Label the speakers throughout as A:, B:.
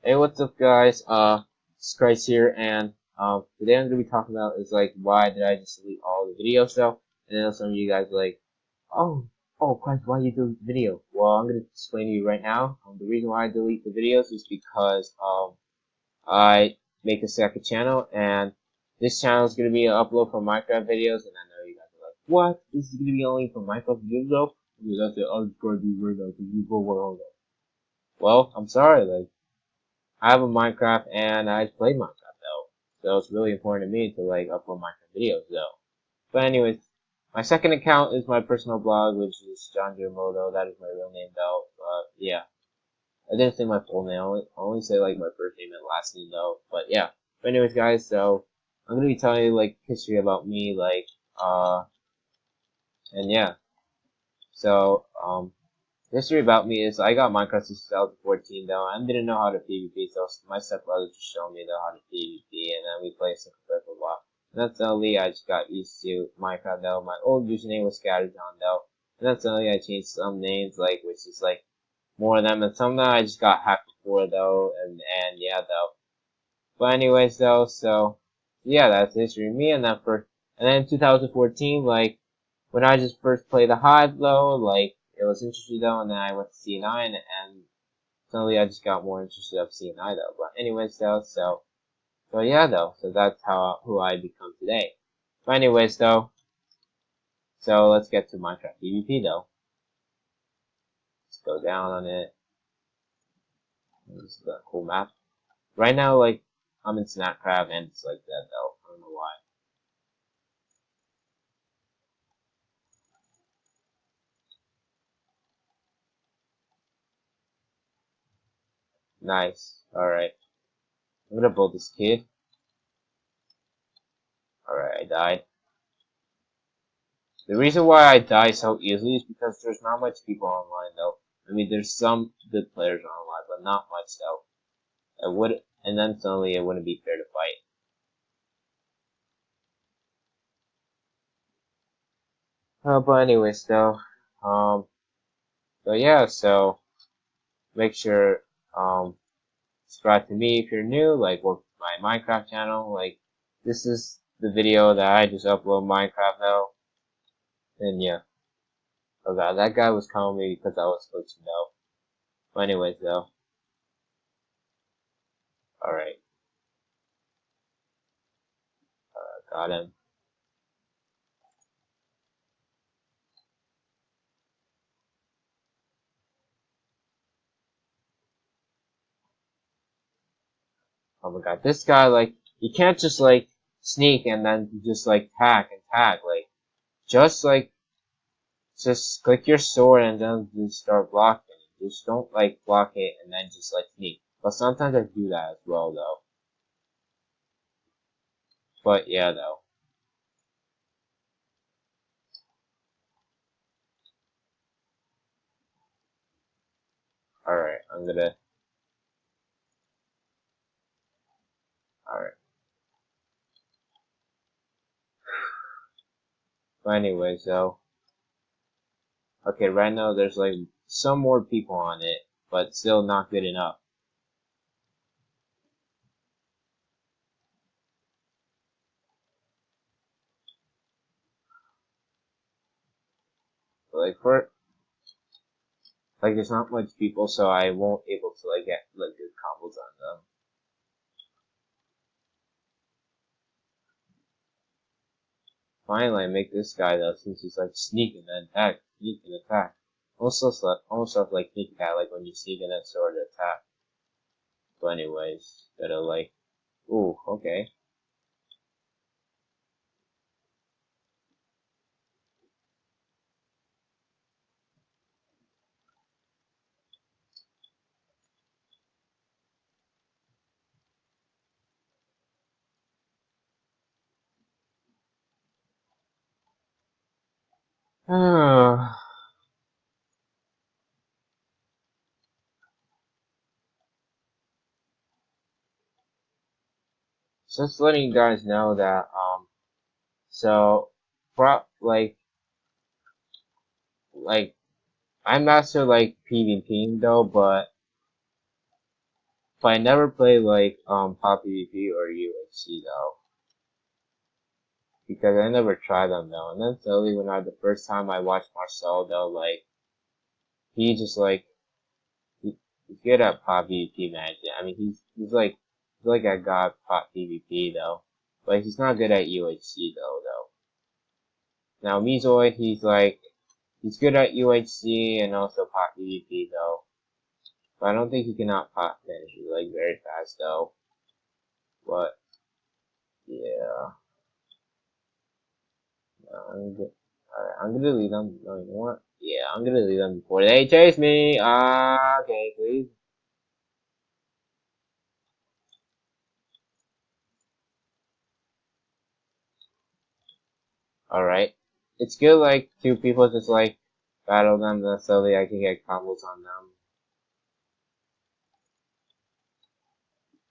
A: Hey, what's up, guys? It's Christ here, and today I'm gonna be talking about is like why did I just delete all the videos though? And then some of you guys are like, oh, Christ, why you delete the video? Well, I'm gonna explain to you right now. The reason why I delete the videos is because I make a second channel, and this channel is gonna be an upload for Minecraft videos, and I know you guys are like, what? This is gonna be only for Minecraft videos though? Because that's it. I'm gonna do right now because you go world. Well, I'm sorry, like. I have a Minecraft and I play Minecraft though, so it's really important to me to like upload Minecraft videos though. But anyways, my second account is my personal blog, which is John Giramoto. That is my real name though. But yeah, I didn't say my full name. I only say like my first name and last name though. But yeah. But anyways, guys, so I'm gonna be telling you like history about me, like and yeah. So history about me is I got Minecraft since 2014 though. I didn't know how to PvP, so my stepbrother just showed me though how to PvP, and then we played single player for a while. And then suddenly I just got used to Minecraft though. My old username was Scatterjohn though. And then suddenly I changed some names like which is like more of them, and some of them I just got hacked before though, and yeah though. But anyways though, so yeah, that's the history of me. And then in 2014, like when I just first played the Hive though, like it was interesting though, and then I went to C9, and suddenly I just got more interested of C9 though. But anyways though, so yeah though, so that's who I become today. But anyways though, so let's get to Minecraft PvP though. Let's go down on it. This is a cool map. Right now, like I'm in Snapcraft and it's like that though. I don't know why. Nice. All right. I'm gonna build this kid. All right, I died. The reason why I die so easily is because there's not much people online though. I mean, there's some good players online, but not much though. And then suddenly it wouldn't be fair to fight. But anyways though, um, so yeah, so make sure, subscribe to me if you're new, like, or my Minecraft channel, like, this is the video that I just upload Minecraft though, and yeah. Oh god, that guy was calling me because I was glitching though. But anyways though, alright, got him. Oh my god, this guy, like, you can't just, like, sneak and then just, like, tag and tag, like, just, like, just click your sword and then just start blocking. Just don't, like, block it and then just, like, sneak. But sometimes I do that as well, though. But, yeah, though. Alright, alright. But anyways, though. Okay, right now there's, like, some more people on it, but still not good enough. But, like, there's not much people, so I won't able to, like, get, like, good combos on them. Finally, I make this guy though, since he's like sneak and then attack, sneak and attack. Almost like sneak attack, like when you sneak and then sword attack. But anyways, gotta like, ooh, okay. Just letting you guys know that so, like I'm not so like PvPing though, but but I never play like Pop PvP or UHC though, because I never tried them though. And then suddenly when the first time I watched Marcel though, like he just like he's good at Pop PvP management. I mean he's like a god Pop PvP though, but he's not good at UHC though. Now Mezoid he's good at UHC and also Pop PvP though. But I don't think he can out pot manage you like very fast though. But yeah, I'm good. Alright, I'm gonna leave them. No, you know what? Yeah, I'm gonna leave them before they chase me. Okay, please. Alright. It's good like two people just like battle them then slowly I can get combos on them.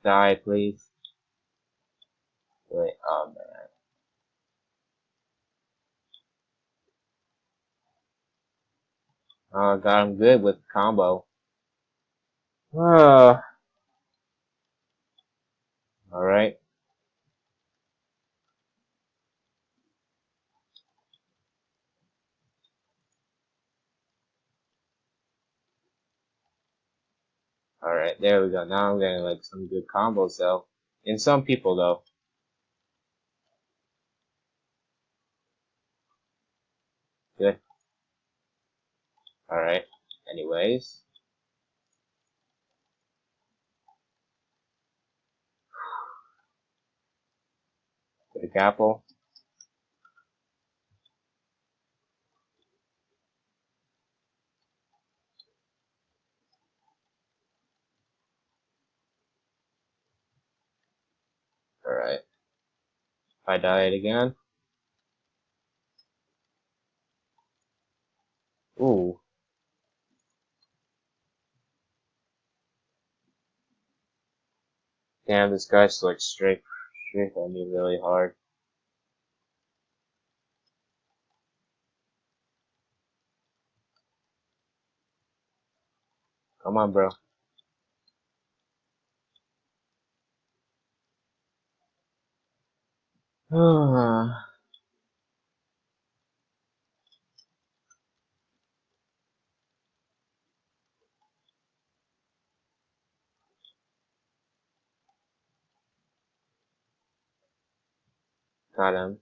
A: Die, please. Wait, oh man. Oh god, I'm good with combo. Alright. Alright, there we go. Now I'm getting like some good combos though. In some people though. Good. Alright. Anyways. Quick apple. Alright. If I die it again. Ooh. Damn, this guy's like straight at me really hard. Come on, bro. Got him.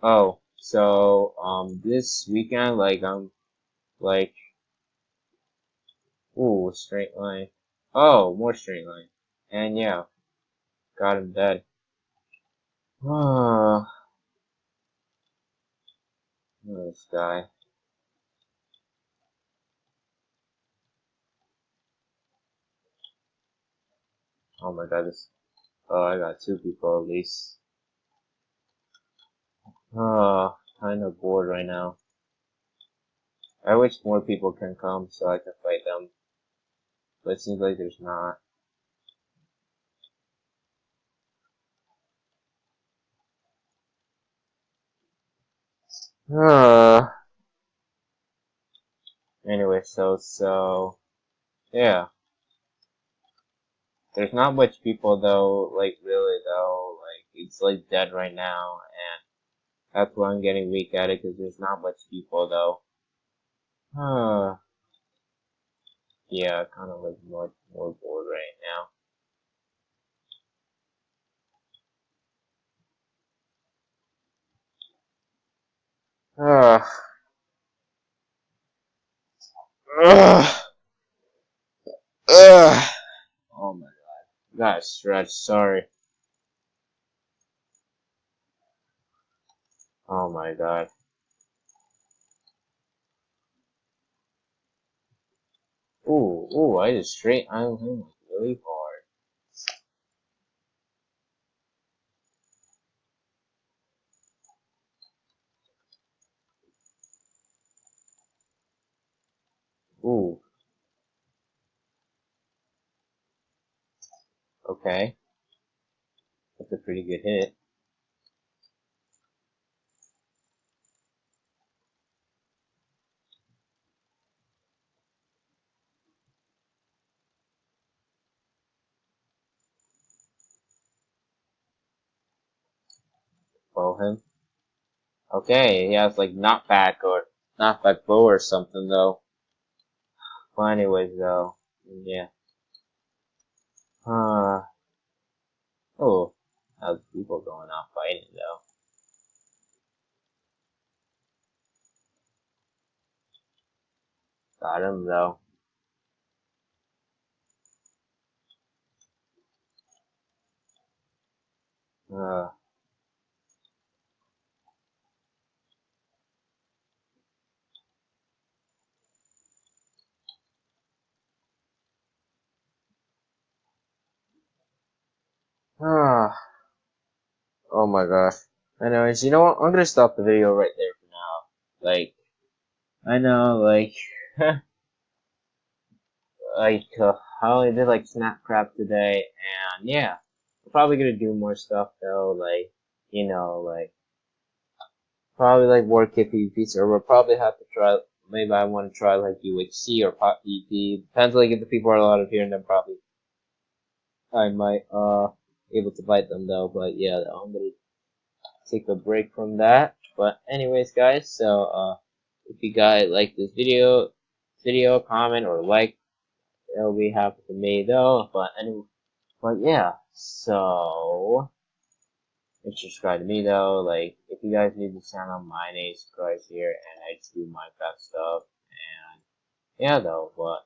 A: Oh, so this weekend, like like, ooh, straight line. Oh, more straight line. And yeah, got him dead. Oh, this guy. Oh my god, this. Oh, I got two people at least. Oh, kind of bored right now. I wish more people can come so I can fight them, but it seems like there's not. Anyway, yeah. There's not much people though, like really though, like it's like dead right now, and that's why I'm getting weak at it because there's not much people though. Yeah, kind of like more bored right now. Ugh, ugh. Oh my god, got stretch. Sorry. Oh my god. Ooh, I just straight iron him really hard. Ooh, okay. That's a pretty good hit. Bow him. Okay, he has like knockback or knockback bow or something though. Well, anyways though, yeah. Oh, how's people going out fighting though? Got him though. Uh, ah, oh my gosh. Anyways, you know what? I'm gonna stop the video right there for now. Like, I know, like, I only did like Snapcraft today, and yeah, I'm probably gonna do more stuff though. Like, like probably like more PvPs, or we'll probably have to try. Maybe I want to try like UHC or Pop PvP. Depends like if the people are allowed here, and then probably I might able to bite them though. But yeah, I'm gonna take a break from that. But anyways, guys, so if you guys like this video, comment or like, it'll be happy for me though. But yeah, so make sure to subscribe to me though. Like, if you guys need to channel, my name's Guys here, and I just do Minecraft stuff. And yeah, though. But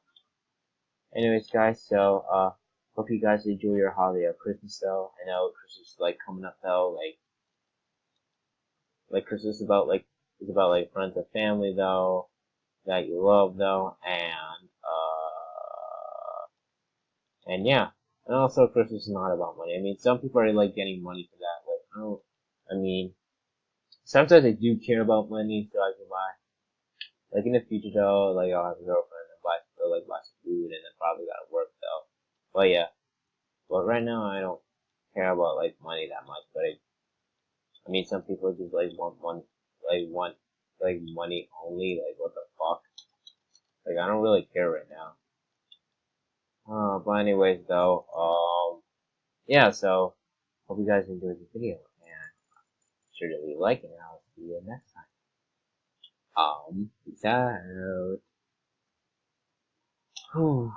A: anyways, guys, so hope you guys enjoy your holiday or Christmas though. I know Christmas is like coming up though. Like Christmas is about like friends and family though that you love though, and yeah. And also, Christmas is not about money. I mean, some people are like getting money for that. Like, I don't. I mean, sometimes I do care about money, so I can buy. Like in the future though, like I'll have a girlfriend and buy some food, and then probably gotta work though. But yeah, but right now I don't care about like money that much. But I mean, some people just like want like money only. Like what the fuck? Like I don't really care right now. But anyways though, yeah. So hope you guys enjoyed the video, and sure to leave a like, and I'll see you next time. Peace out. Whew.